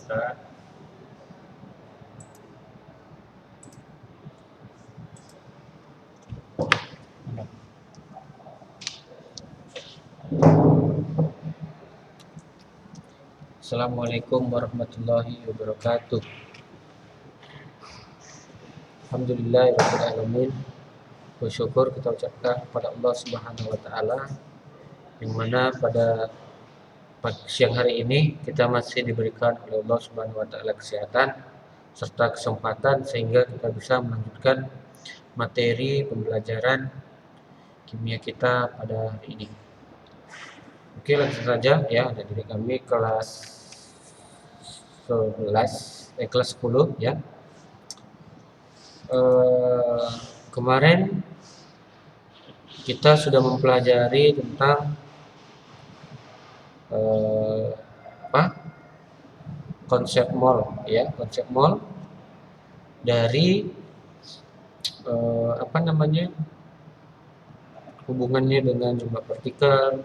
Ustaz. Assalamualaikum warahmatullahi wabarakatuh. Alhamdulillahirabbil alamin. Bersyukur kita ucapkan kepada Allah Subhanahu wa taala yang mana pada siang hari ini kita masih diberikan oleh Allah Subhanahu wa taala kesehatan serta kesempatan sehingga kita bisa melanjutkan materi pembelajaran kimia kita pada hari ini. Oke, langsung saja ya. Jadi kami kelas 10 ya. Kemarin kita sudah mempelajari tentang konsep mol ya, konsep mol dari hubungannya dengan jumlah partikel,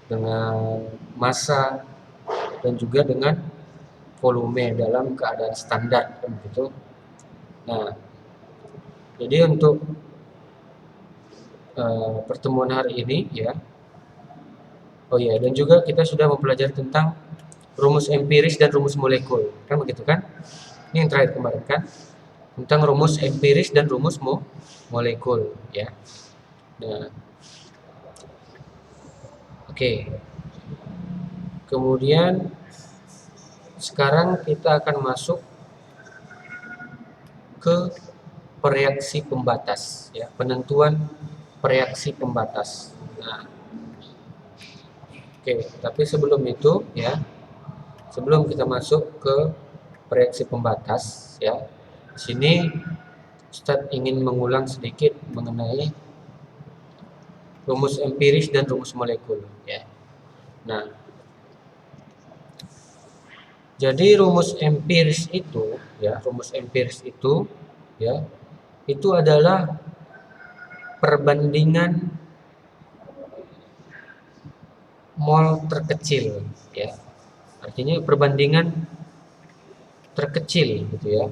dengan massa, dan juga dengan volume dalam keadaan standar begitu. Nah, jadi untuk pertemuan hari ini ya. Oh ya, dan juga kita sudah mempelajari tentang rumus empiris dan rumus molekul. Kan begitu kan? Ini yang terakhir kemarin kan? Tentang rumus empiris dan rumus molekul ya. Nah, oke. Kemudian sekarang kita akan masuk ke reaksi pembatas ya, penentuan reaksi pembatas. Nah, oke, tapi sebelum itu ya, sebelum kita masuk ke reaksi pembatas ya, di sini Ustadz ingin mengulang sedikit mengenai rumus empiris dan rumus molekul ya. Nah, jadi rumus empiris itu ya, itu adalah perbandingan mol terkecil ya. Artinya perbandingan terkecil gitu ya.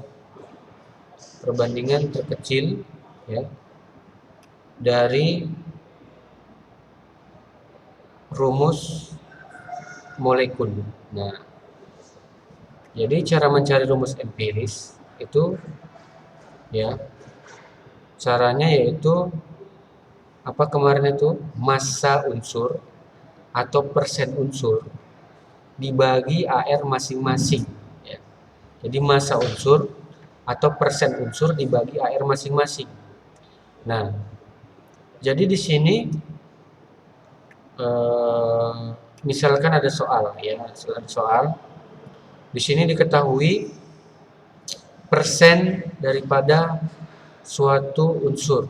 Perbandingan terkecil ya dari rumus molekul. Nah, jadi cara mencari rumus empiris itu ya, caranya yaitu apa kemarin itu, massa unsur atau persen unsur dibagi AR masing-masing ya. Jadi massa unsur atau persen unsur dibagi AR masing-masing. Nah, jadi di sini misalkan ada soal ya, di sini diketahui persen daripada suatu unsur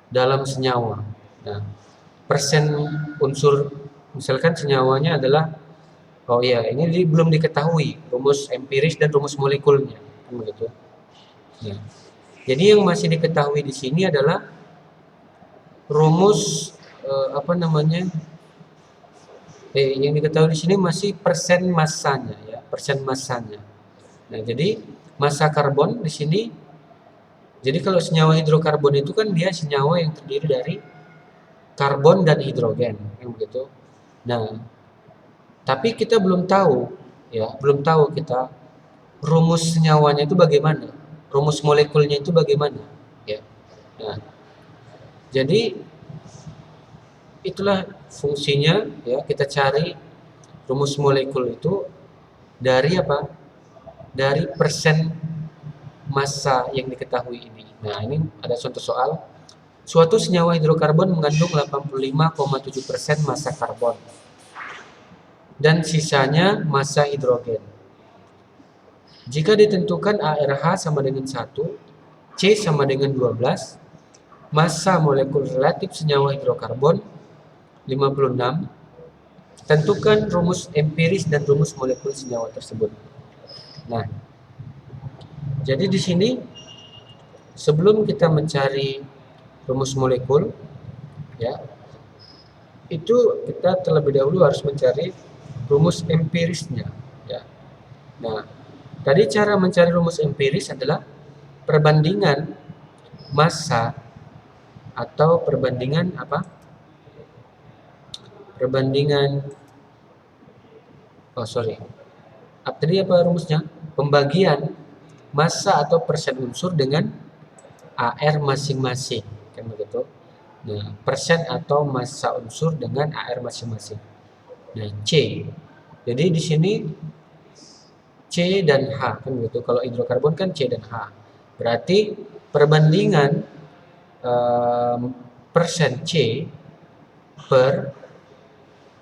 dalam senyawa. Nah, persen unsur misalkan senyawanya adalah, oh ya, ini belum diketahui rumus empiris dan rumus molekulnya, kan begitu. Nah, jadi yang masih diketahui di sini adalah rumus yang diketahui di sini masih persen massanya ya, persen massanya. Nah, jadi massa karbon di sini, jadi kalau senyawa hidrokarbon itu kan dia senyawa yang terdiri dari karbon dan hidrogen, yang begitu. Nah, tapi kita belum tahu ya, kita rumus senyawanya itu bagaimana, rumus molekulnya itu bagaimana ya. Nah, jadi itulah fungsinya ya, kita cari rumus molekul itu dari apa? Dari persen massa yang diketahui ini. Nah, ini ada contoh soal. Suatu senyawa hidrokarbon mengandung 85,7% massa karbon dan sisanya massa hidrogen. Jika ditentukan ARH sama dengan 1, C sama dengan 12, massa molekul relatif senyawa hidrokarbon 56, tentukan rumus empiris dan rumus molekul senyawa tersebut. Nah, jadi di sini sebelum kita mencari rumus molekul ya, itu kita terlebih dahulu harus mencari rumus empirisnya ya. Nah, tadi cara mencari rumus empiris adalah perbandingan massa atau perbandingan apa? Perbandingan, oh sorry, tadi apa rumusnya? Pembagian massa atau persen unsur dengan AR masing-masing, kan begitu. Nah, persen atau massa unsur dengan AR masing-masing. Nah, C. Jadi di sini C dan H, kan begitu. Kalau hidrokarbon kan C dan H. Berarti perbandingan persen C per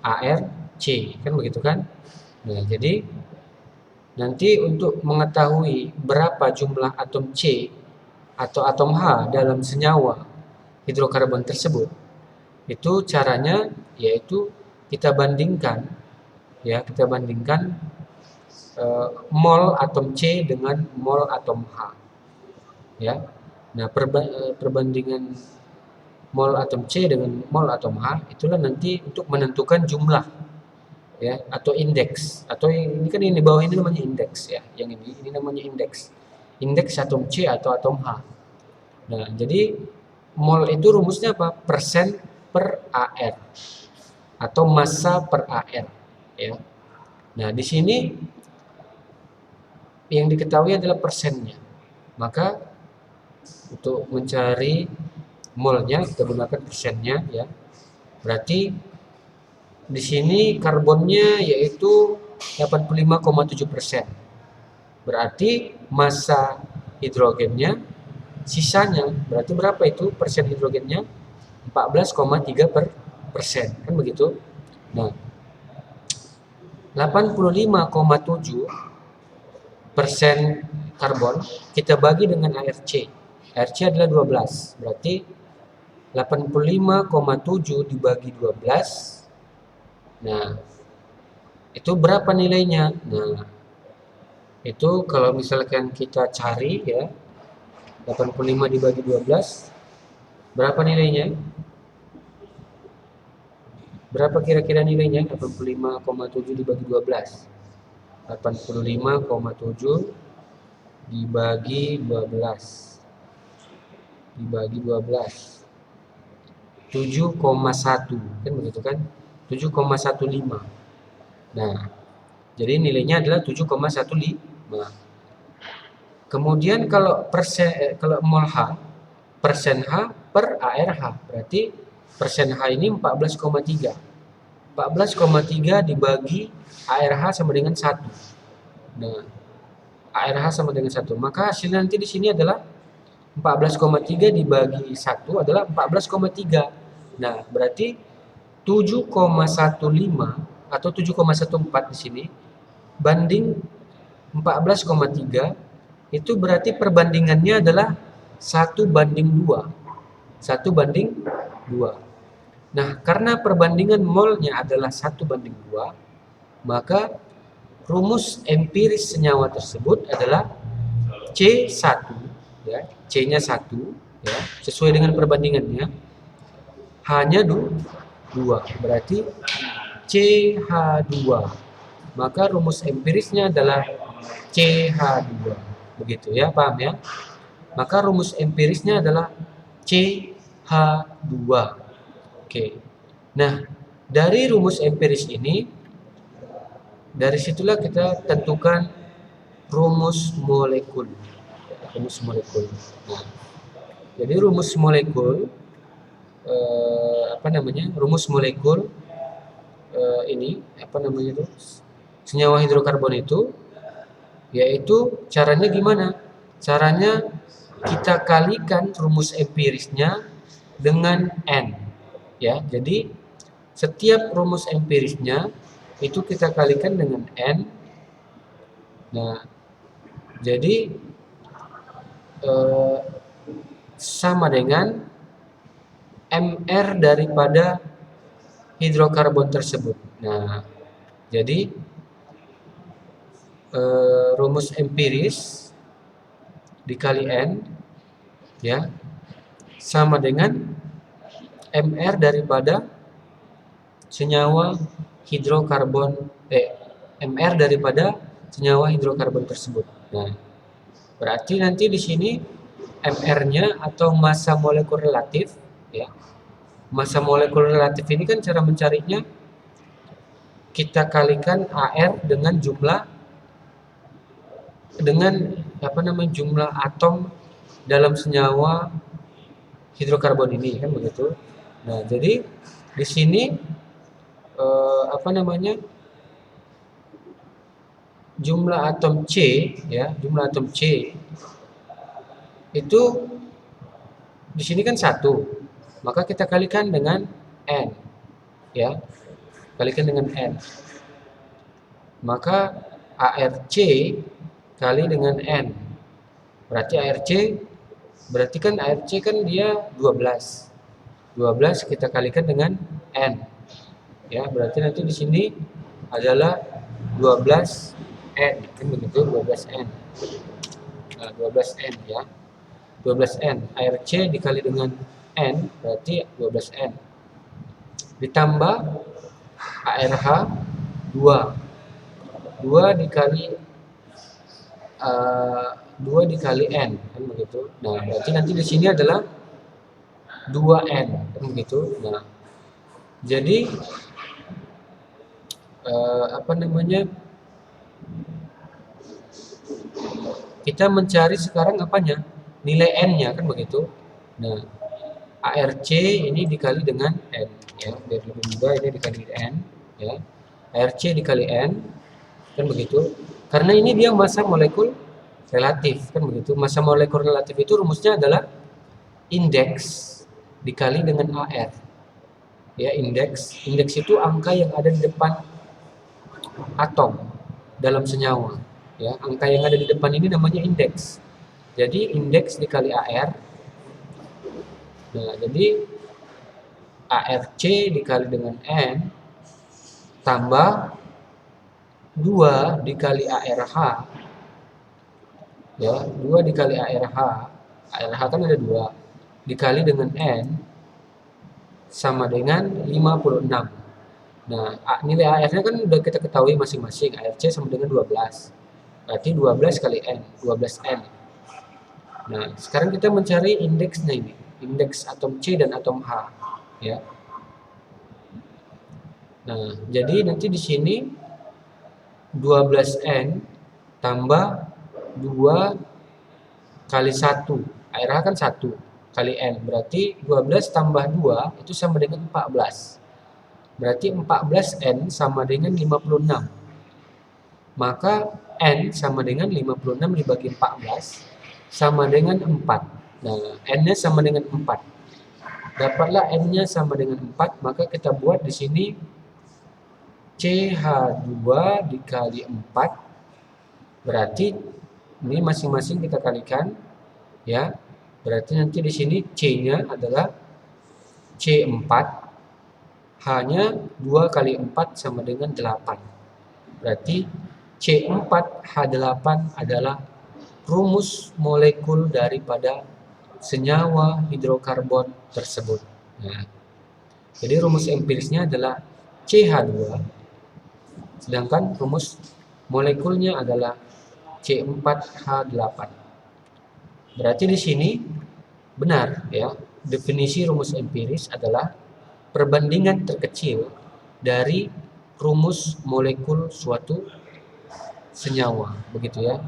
AR C, kan begitu kan? Nah, jadi nanti untuk mengetahui berapa jumlah atom C atau atom H dalam senyawa hidrokarbon tersebut, itu caranya yaitu kita bandingkan, ya, kita bandingkan mol atom C dengan mol atom H, ya. Nah, perbandingan mol atom C dengan mol atom H itulah nanti untuk menentukan jumlah, ya, atau indeks, atau ini kan ini bawah ini namanya indeks, ya, yang ini namanya indeks atom C atau atom H. Nah, jadi mol itu rumusnya apa? Persen per AR atau massa per AR, ya. Nah, di sini yang diketahui adalah persennya. Maka untuk mencari molnya kita gunakan persennya, ya. Berarti di sini karbonnya yaitu 85,7%. Berarti massa hidrogennya sisanya berarti berapa itu persen hidrogennya? 14,3%, kan begitu. Nah, 85,7% karbon kita bagi dengan ARC. ARC adalah 12. Berarti 85,7 dibagi 12. Nah, itu berapa nilainya? Nah, itu kalau misalkan kita cari, ya, 85 dibagi 12 berapa nilainya? Berapa kira-kira nilainya? 85,7 dibagi 12. 85,7 dibagi 12 dibagi 12 7,1, kan begitu kan? 7,15. Nah, jadi nilainya adalah 7,15. Kemudian kalau kalau mol H, persen H per ARH, berarti persen H ini 14,3. 14,3 dibagi ARH sama dengan 1. Nah, ARH sama dengan 1. Maka hasilnya nanti di sini adalah 14,3 dibagi 1 adalah 14,3. Nah, berarti 7,15 atau 7,14 di sini banding 14,3, itu berarti perbandingannya adalah 1:2. 1:2. Nah, karena perbandingan molnya adalah 1:2, maka rumus empiris senyawa tersebut adalah C1, ya, C-nya 1, ya, sesuai dengan perbandingannya, H-nya 2, berarti CH2. Maka rumus empirisnya adalah CH2. Begitu, ya, paham ya? Maka rumus empirisnya adalah CH2. Oke. Nah, dari rumus empiris ini, dari situlah kita tentukan rumus molekul. Rumus molekul. Nah, jadi rumus molekul rumus molekul ini senyawa hidrokarbon itu, yaitu caranya gimana? Caranya kita kalikan rumus empirisnya dengan N, ya. Jadi setiap rumus empirisnya itu kita kalikan dengan N. Nah, jadi sama dengan MR daripada hidrokarbon tersebut. Nah, jadi rumus empiris dikali N, ya, sama dengan MR daripada senyawa hidrokarbon MR daripada senyawa hidrokarbon tersebut. Nah, berarti nanti di sini MR-nya atau massa molekul relatif, ya. Massa molekul relatif ini kan cara mencarinya kita kalikan AR dengan jumlah atom dalam senyawa hidrokarbon ini, kan begitu. Nah, jadi di sini jumlah atom C, ya, jumlah atom C itu di sini kan 1, maka kita kalikan dengan N, ya, kalikan dengan N, maka ARC kali dengan N, berarti ARC kan dia 12 kita kalikan dengan N, ya, berarti nanti di sini adalah 12 N, kan begitu, 12N. Nah, 12N, ya. 12N. ARC dikali dengan N berarti 12N. Ditambah ARH 2. 2 dikali N, kan begitu. Nah, berarti nanti di sini adalah 2N, kan begitu. Nah, jadi kita mencari sekarang apanya? Nilai N-nya, kan begitu. Nah, ARC ini dikali dengan N, ya. Biar lebih mudah, ini dikali N, ya. ARC dikali N, kan begitu. Karena ini dia massa molekul relatif, kan begitu. Massa molekul relatif itu rumusnya adalah indeks dikali dengan AR. Ya, indeks itu angka yang ada di depan atom dalam senyawa, ya. Angka yang ada di depan ini namanya indeks. Jadi indeks dikali AR. Nah, jadi ARC dikali dengan N tambah 2 dikali ARH, ya, 2 dikali ARH kan ada 2 dikali dengan N sama dengan 56. Nah, nilai AR-nya kan udah kita ketahui masing-masing. ARC sama dengan 12. Berarti 12 kali N, 12N. Nah, sekarang kita mencari indeksnya ini. Indeks atom C dan atom H, ya. Nah, jadi nanti di sini 12N tambah 2 kali 1. ARH kan 1 kali N. Berarti 12 tambah 2 itu sama dengan 14. Berarti 14N sama dengan 56. Maka N sama dengan 56 dibagi 14 sama dengan 4. Nah, N-nya sama dengan 4. Dapatlah N-nya sama dengan 4, maka kita buat di sini CH2 dikali 4. Berarti ini masing-masing kita kalikan, ya. Berarti nanti di sini C-nya adalah C4. H-nya 2 kali 4 sama dengan 8. Berarti C4H8 adalah rumus molekul daripada senyawa hidrokarbon tersebut. Nah, jadi rumus empirisnya adalah CH2, sedangkan rumus molekulnya adalah C4H8. Berarti di sini benar, ya. Definisi rumus empiris adalah perbandingan terkecil dari rumus molekul suatu senyawa, begitu, ya.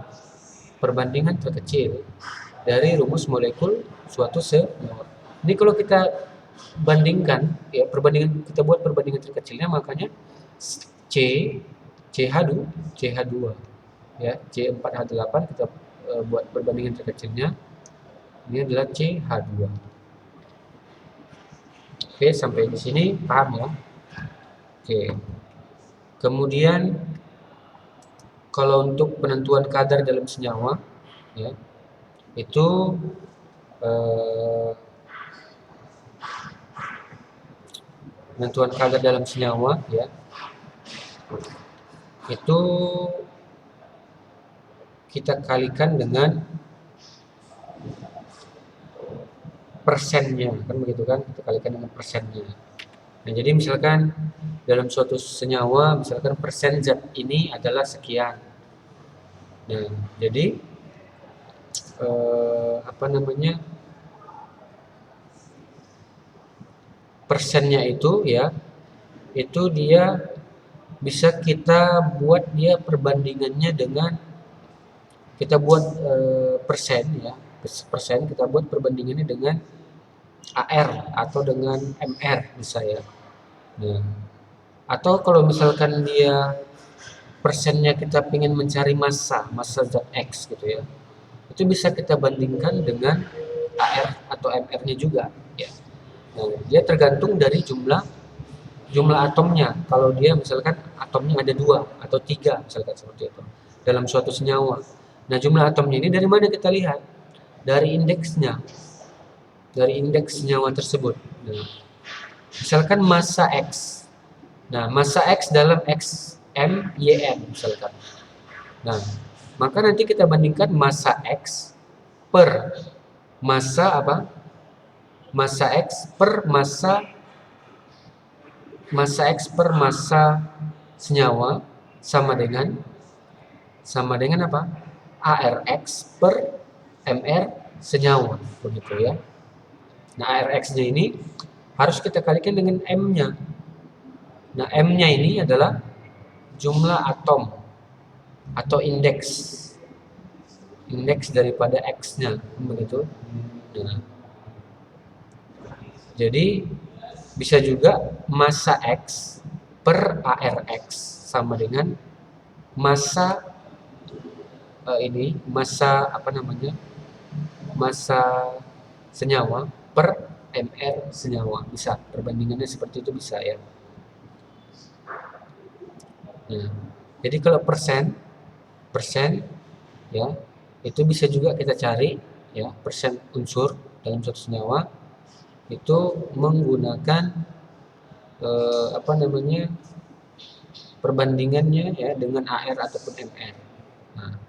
Perbandingan terkecil dari rumus molekul suatu senyawa. Ini kalau kita bandingkan, ya, kita buat perbandingan terkecilnya, makanya CH2, ya, C4H8 kita buat perbandingan terkecilnya. Ini adalah CH2. Oke, sampai di sini paham, ya? Oke. Kemudian kalau untuk penentuan kadar dalam senyawa, ya, itu penentuan kadar dalam senyawa, ya, itu kita kalikan dengan persennya, kan begitu, kan? Kita kalikan dengan persennya. Nah, jadi misalkan dalam suatu senyawa, misalkan persen zat ini adalah sekian, Nah, jadi apa namanya, persennya itu ya, itu dia bisa kita buat dia perbandingannya dengan kita buat persen ya, persen kita buat perbandingannya dengan AR atau dengan MR bisa ya. Nah, atau kalau misalkan dia persennya kita ingin mencari massa zat X gitu ya, itu bisa kita bandingkan dengan AR atau MR-nya juga ya. Nah, dia tergantung dari jumlah jumlah atomnya. Kalau dia misalkan atomnya ada 2 atau 3 misalkan seperti itu dalam suatu senyawa. Nah, jumlah atomnya ini dari mana kita lihat? Dari indeksnya, dari indeks senyawa tersebut. Nah, misalkan massa X. Nah, massa X dalam XMYN misalkan. Nah, maka nanti kita bandingkan massa X per massa apa? Massa X per massa X per massa senyawa sama dengan apa? ARX per MR senyawa begitu ya. Nah, ARX-nya ini harus kita kalikan dengan M-nya. Nah, M-nya ini adalah jumlah atom atau indeks daripada X-nya begitu. Nah, jadi bisa juga massa X per ARX sama dengan massa massa apa namanya, massa senyawa per MR senyawa, bisa perbandingannya seperti itu bisa ya. Nah, jadi kalau persen ya itu bisa juga kita cari ya, persen unsur dalam suatu senyawa itu menggunakan apa namanya, perbandingannya ya dengan AR ataupun MR. Nah,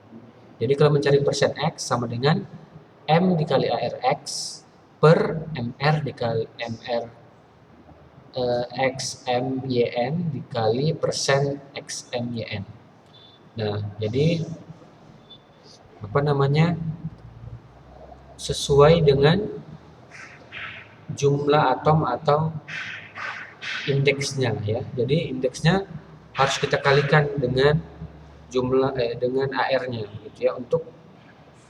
jadi kalau mencari persen X sama dengan M dikali ARX per MR dikali MR XMYN dikali persen XMYN. Nah, jadi apa namanya, sesuai dengan jumlah atom atau indeksnya ya. Jadi indeksnya harus kita kalikan dengan jumlah dengan AR-nya gitu ya, untuk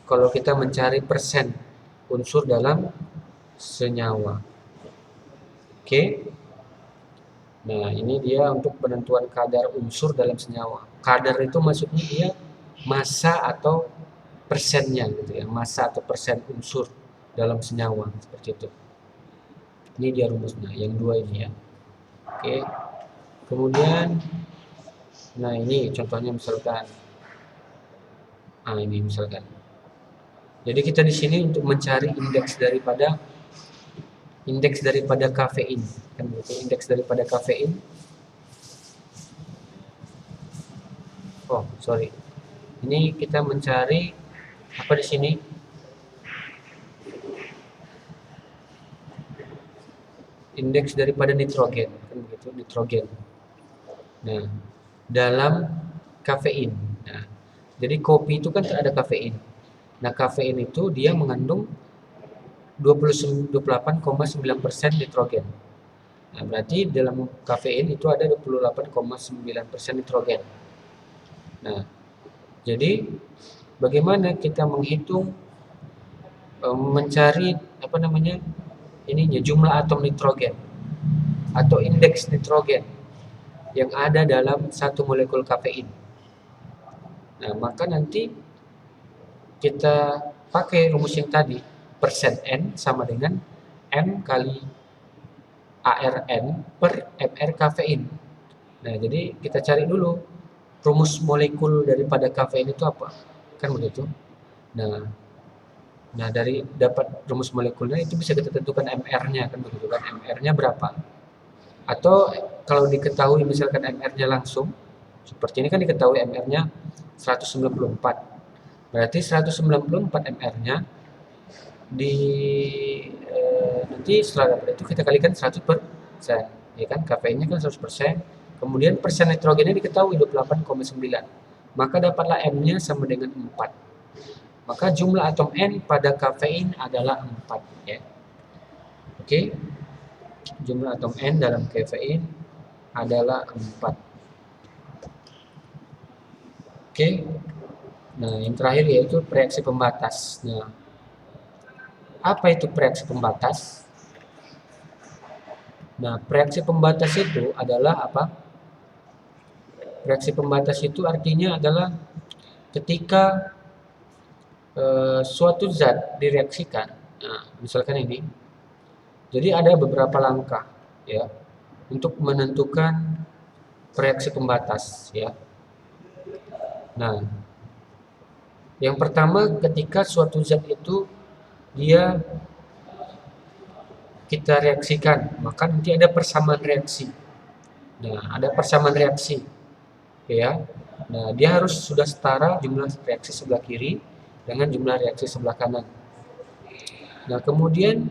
kalau kita mencari persen unsur dalam senyawa. Oke. Nah, ini dia untuk penentuan kadar unsur dalam senyawa. Kadar itu maksudnya dia massa atau persennya gitu ya, massa atau persen unsur dalam senyawa seperti itu. Ini dia rumusnya, yang dua ini ya. Oke. Kemudian, nah ini contohnya misalkan, ini misalkan. Jadi kita di sini untuk mencari indeks daripada kafein, kan begitu, indeks daripada kafein. Oh, sorry. Ini kita mencari apa di sini? Indeks daripada nitrogen, kan begitu, nitrogen. Nah, dalam kafein. Nah, jadi kopi itu kan ada kafein. Nah, kafein itu dia mengandung 28,9% nitrogen. Nah, berarti dalam kafein itu ada 28,9% nitrogen. Nah, jadi bagaimana kita menghitung mencari apa namanya, ininya jumlah atom nitrogen atau indeks nitrogen yang ada dalam satu molekul kafein. Nah, maka nanti kita pakai rumus yang tadi, persen N sama dengan M kali ARN per MR kafein. Nah, jadi kita cari dulu rumus molekul daripada kafein itu apa, kan begitu. Nah, dari dapat rumus molekulnya itu bisa kita tentukan MR-nya, kan begitu kan, MR-nya berapa. Atau kalau diketahui misalkan MR-nya langsung, seperti ini kan diketahui MR-nya 194. Berarti 194 MR-nya nanti setelah dapat itu kita kalikan 100%. Ya kan, kafeinnya kan 100%. Kemudian persen nitrogennya diketahui 28,9. maka dapatlah M-nya sama dengan 4. Maka jumlah atom N pada kafein adalah 4 ya. Oke. Jumlah atom N dalam kafein adalah 4. Oke. Nah, yang terakhir yaitu reaksi pembatas. Nah, apa itu reaksi pembatas? Nah, reaksi pembatas itu adalah apa? Reaksi pembatas itu artinya adalah ketika suatu zat direaksikan. Nah, misalkan ini. Jadi ada beberapa langkah ya untuk menentukan reaksi pembatas ya. Nah, yang pertama ketika suatu zat itu dia kita reaksikan, maka nanti ada persamaan reaksi. Nah, ada persamaan reaksi ya. Nah, dia harus sudah setara jumlah reaksi sebelah kiri dengan jumlah reaksi sebelah kanan. Nah, kemudian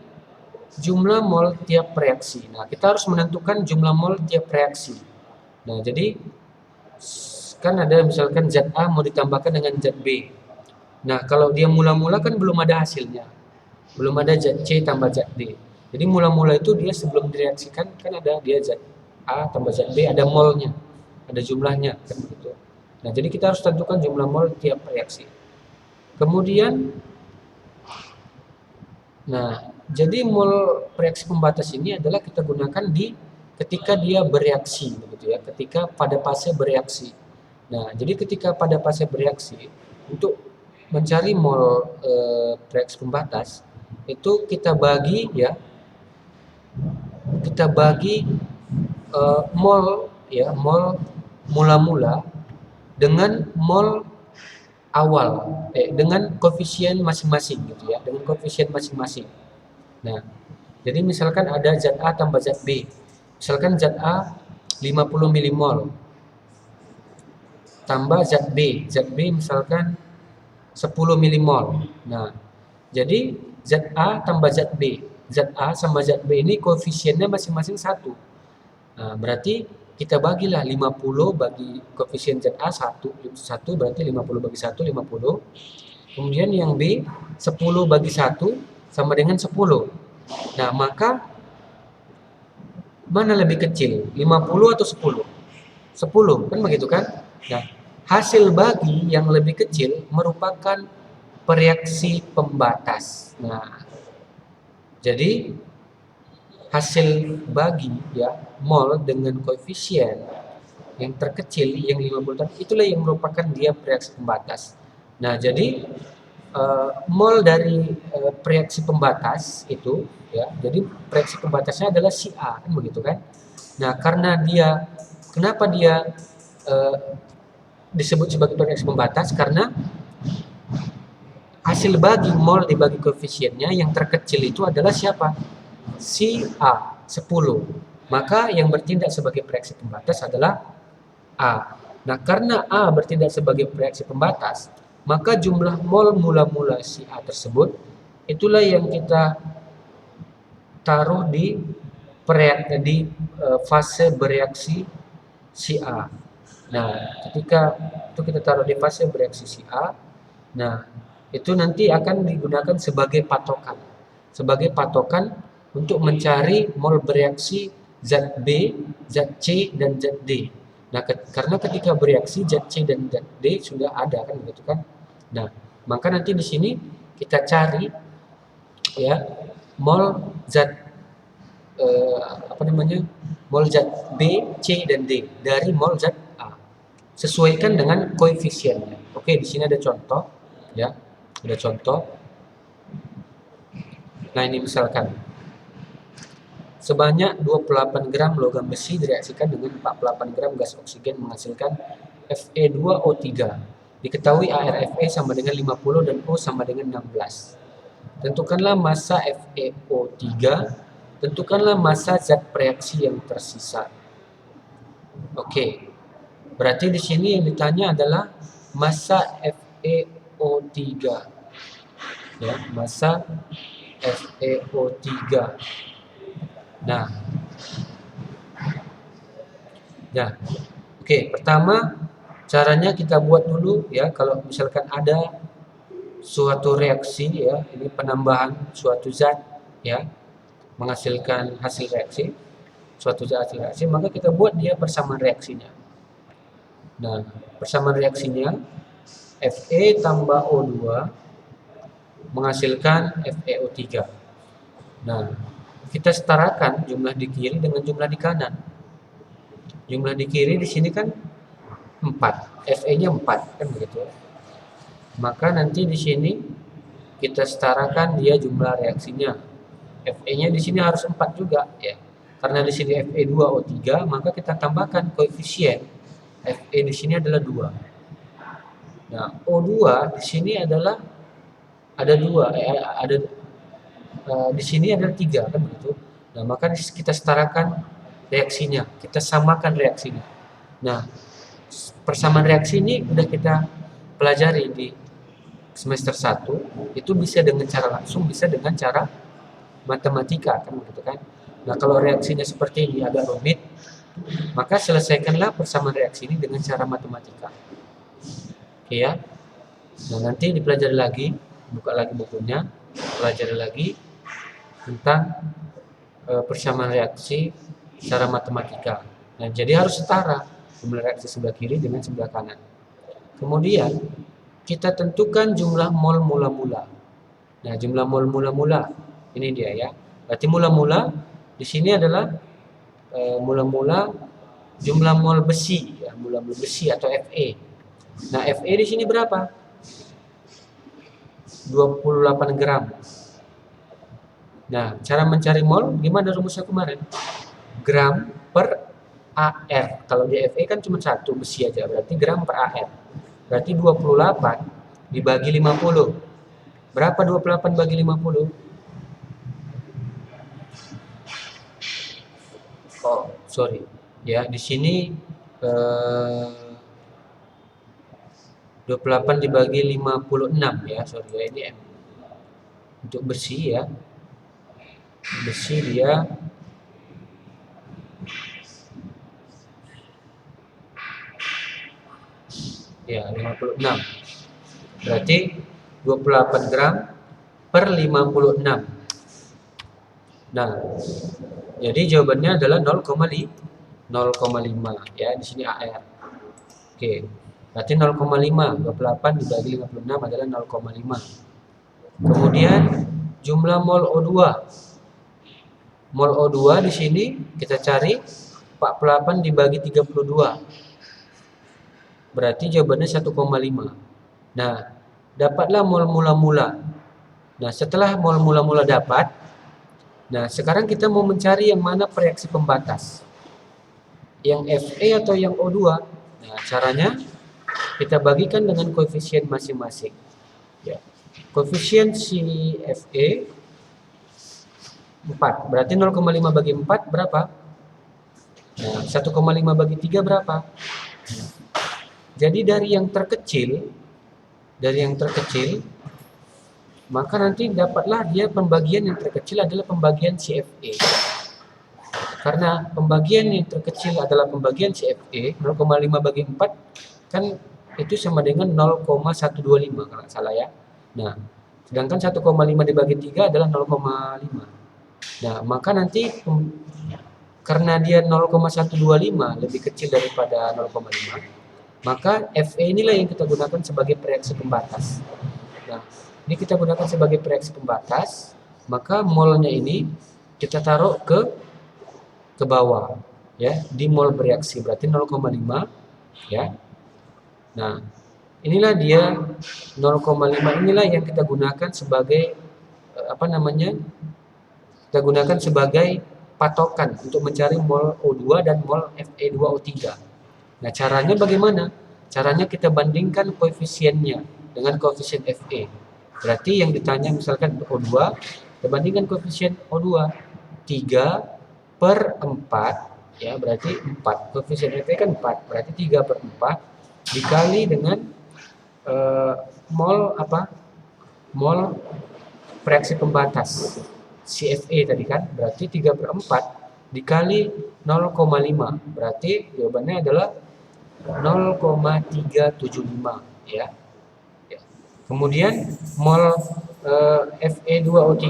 jumlah mol tiap reaksi. Nah, kita harus menentukan jumlah mol tiap reaksi. Nah, jadi kan ada misalkan zat A mau ditambahkan dengan zat B. Nah, kalau dia mula-mula kan belum ada hasilnya. Belum ada zat C tambah zat D. Jadi mula-mula itu dia sebelum direaksikan kan ada dia zat A tambah zat B, ada molnya, ada jumlahnya kan begitu. Nah, jadi kita harus tentukan jumlah mol tiap reaksi. Kemudian nah, jadi mol reaksi pembatas ini adalah kita gunakan di ketika dia bereaksi begitu ya, ketika pada fase bereaksi. Nah, jadi ketika pada fase bereaksi untuk mencari mol reaksi pembatas itu kita bagi ya, kita bagi mol ya, mol mula-mula dengan mol awal dengan koefisien masing-masing gitu ya, dengan koefisien masing-masing. Nah, jadi misalkan ada zat A tambah zat B. Misalkan zat A 50 milimol tambah zat B misalkan 10 milimol. Nah, jadi zat A tambah zat B. Zat A sama zat B ini koefisiennya masing-masing 1. Nah, berarti kita bagilah 50 bagi koefisien zat A 1 berarti 50 bagi 1 50. Kemudian yang B 10 bagi 1 sama dengan 10. Nah, maka mana lebih kecil? 50 atau 10? 10, kan begitu kan? Nah, hasil bagi yang lebih kecil merupakan reaksi pembatas. Nah, jadi hasil bagi ya mol dengan koefisien yang terkecil yang 50 tadi itulah yang merupakan dia reaksi pembatas. Nah, jadi mol dari reaksi pembatas itu ya, jadi reaksi pembatasnya adalah si A kan begitu kan. Nah, karena dia kenapa dia disebut sebagai reaksi pembatas karena hasil bagi mol dibagi koefisiennya yang terkecil itu adalah siapa? Si A 10. Maka yang bertindak sebagai reaksi pembatas adalah A. Nah, karena A bertindak sebagai reaksi pembatas, maka jumlah mol mula-mula si A tersebut itulah yang kita taruh di fase bereaksi si A. Nah, ketika itu kita taruh di fase bereaksi si A, nah itu nanti akan digunakan sebagai patokan untuk mencari mol bereaksi zat B, zat C, dan zat D. Nah, karena ketika bereaksi zat C dan zat D sudah ada kan begitu kan. Nah, maka nanti di sini kita cari ya mol zat mol zat B, C, dan D dari mol zat A. Sesuaikan dengan koefisiennya. Oke, di sini ada contoh ya. Ada contoh. Nah, ini misalkan sebanyak 28 gram logam besi direaksikan dengan 48 gram gas oksigen menghasilkan Fe2O3. Diketahui ArFe sama dengan 50 dan O sama dengan 16. Tentukanlah massa FeO3, tentukanlah massa zat reaksi yang tersisa. Oke. Berarti di sini yang ditanya adalah massa FeO3. Ya, massa FeO3. Nah, ya, oke. Pertama Caranya kita buat dulu ya, kalau misalkan ada suatu reaksi ya, ini penambahan suatu zat ya, menghasilkan hasil reaksi, suatu zat hasil reaksi, maka kita buat dia persamaan reaksinya. Nah, persamaan reaksinya Fe tambah O2 menghasilkan FeO3. Nah, kita setarakan jumlah di kiri dengan jumlah di kanan. Jumlah di kiri di sini kan 4, Fe-nya 4 kan begitu. Maka nanti di sini kita setarakan dia jumlah reaksinya. Fe-nya di sini harus 4 juga ya. Karena di sini Fe2O3, maka kita tambahkan koefisien Fe di sini adalah 2. Nah, O2 di sini adalah ada 2, di sini adalah 3 kan begitu. Nah, maka kita setarakan reaksinya, kita samakan reaksinya. Nah, persamaan reaksi ini udah kita pelajari di semester 1, itu bisa dengan cara langsung, bisa dengan cara matematika kan begitu kan. Nah, kalau reaksinya seperti ini agak rumit, maka selesaikanlah persamaan reaksi ini dengan cara matematika. Oke ya. Nah, nanti dipelajari lagi, buka lagi bukunya, pelajari lagi tentang persamaan reaksi secara matematika. Nah, jadi harus setara jumlah reaksi sebelah kiri dengan sebelah kanan. Kemudian kita tentukan jumlah mol mula-mula. Nah, jumlah mol mula-mula ini dia ya. Berarti mula-mula di sini adalah mula-mula jumlah mol besi ya, mula-mula besi atau Fe. Nah, Fe di sini berapa? 28 gram. Nah, cara mencari mol gimana rumusnya kemarin? Gram per AR. Kalau di Fe kan cuma satu besi aja, berarti gram per AR. Berarti 28 dibagi 50. Berapa 28 bagi 50? Oh, sorry. Ya, di sini 28 dibagi 56 ya, sorry ya, ini M. Untuk besi ya. Besi dia ya 56. Berarti 28 gram per 56. Nah, jadi jawabannya adalah 0,5 ya, di sini AR. Oke. Berarti 0,5, 28 dibagi 56 adalah 0,5. Kemudian jumlah mol O2. Mol O2 di sini kita cari 48 dibagi 32. Berarti jawabannya 1,5. Nah, dapatlah mol mula-mula. Nah, setelah mol mula-mula dapat, nah sekarang kita mau mencari yang mana reaksi pembatas. Yang Fe atau yang O2. Nah, caranya kita bagikan dengan koefisien masing-masing. Ya. Koefisien si Fe 4. Berarti 0,5 bagi 4 berapa? Nah, 1,5 bagi 3 berapa? Jadi dari yang terkecil, maka nanti dapatlah dia pembagian yang terkecil adalah pembagian CFE. Karena pembagian yang terkecil adalah pembagian CFE, 0,5 bagi 4 kan itu sama dengan 0,125 kalau nggak salah ya. Nah, sedangkan 1,5 dibagi 3 adalah 0,5. Nah, maka nanti karena dia 0,125 lebih kecil daripada 0,5, maka Fe inilah yang kita gunakan sebagai reaksi pembatas. Nah, ini kita gunakan sebagai reaksi pembatas, maka molnya ini kita taruh ke bawah ya, di mol bereaksi berarti 0,5 ya. Nah, inilah dia 0,5 inilah yang kita gunakan sebagai kita gunakan sebagai patokan untuk mencari mol O2 dan mol Fe2O3. Nah, caranya bagaimana? Caranya kita bandingkan koefisiennya dengan koefisien Fe. Berarti yang ditanya misalkan O2, kita bandingkan koefisien O2 3/4 ya, berarti 4. Koefisien Fe kan 4, berarti 3/4 dikali dengan mol mol reaksi pembatas CFE tadi kan, berarti 3/4 dikali 0,5, berarti jawabannya adalah 0,375 ya. Ya. Kemudian mol Fe2O3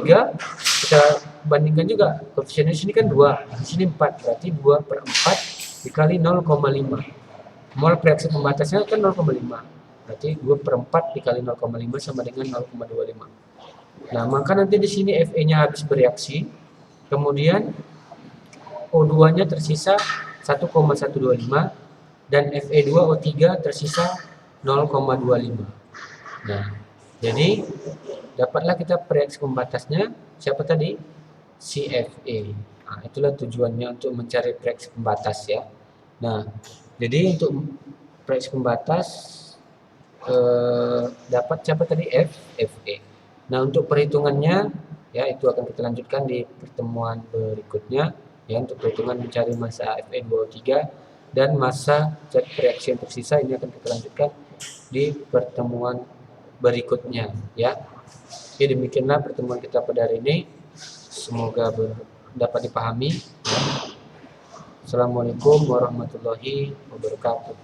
kita bandingkan juga, koefisiennya di sini kan 2, di sini 4, berarti 2/4 dikali 0,5. Mol reaksi pembatasnya kan 0,5, berarti 2/4 dikali 0,5 sama dengan 0,25. Nah, maka nanti di sini Fe-nya habis bereaksi, kemudian O2-nya tersisa 1,125 dan Fe2O3 tersisa 0,25. Nah, jadi dapatlah kita reaksi pembatasnya siapa tadi? CFE. Nah, itulah tujuannya untuk mencari reaksi pembatas ya. Nah, jadi untuk reaksi pembatas dapat siapa tadi? Fe. Nah, untuk perhitungannya ya itu akan kita lanjutkan di pertemuan berikutnya ya, untuk perhitungan mencari massa Fe2O3 dan massa zat reaksi yang tersisa ini akan kita lanjutkan di pertemuan berikutnya ya. Oke, demikianlah pertemuan kita pada hari ini. Semoga dapat dipahami. Assalamualaikum warahmatullahi wabarakatuh.